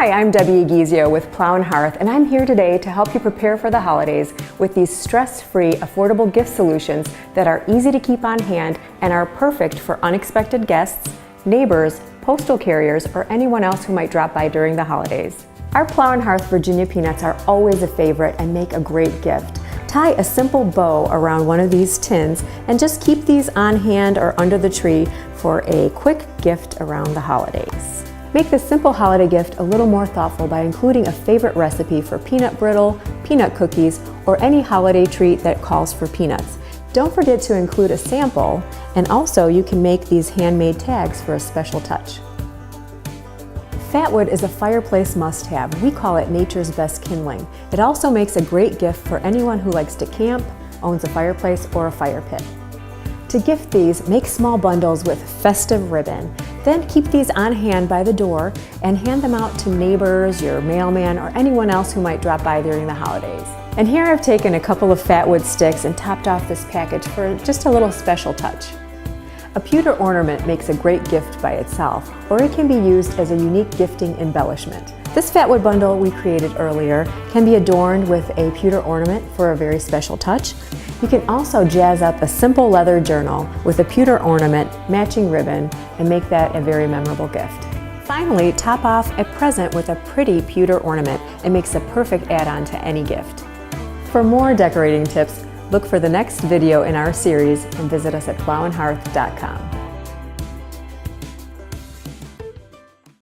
Hi, I'm Debbie Egizio with Plow and Hearth, and I'm here today to help you prepare for the holidays with these stress-free, affordable gift solutions that are easy to keep on hand and are perfect for unexpected guests, neighbors, postal carriers, or anyone else who might drop by during the holidays. Our Plow and Hearth Virginia peanuts are always a favorite and make a great gift. Tie a simple bow around one of these tins and just keep these on hand or under the tree for a quick gift around the holidays. Make this simple holiday gift a little more thoughtful by including a favorite recipe for peanut brittle, peanut cookies, or any holiday treat that calls for peanuts. Don't forget to include a sample, and also you can make these handmade tags for a special touch. Fatwood is a fireplace must-have. We call it nature's best kindling. It also makes a great gift for anyone who likes to camp, owns a fireplace, or a fire pit. To gift these, make small bundles with festive ribbon. Then keep these on hand by the door and hand them out to neighbors, your mailman, or anyone else who might drop by during the holidays. And here I've taken a couple of Fatwood sticks and topped off this package for just a little special touch. A pewter ornament makes a great gift by itself, or it can be used as a unique gifting embellishment. This Fatwood bundle we created earlier can be adorned with a pewter ornament for a very special touch. You can also jazz up a simple leather journal with a pewter ornament, matching ribbon, and make that a very memorable gift. Finally, top off a present with a pretty pewter ornament. It makes a perfect add-on to any gift. For more decorating tips, look for the next video in our series and visit us at plowandhearth.com.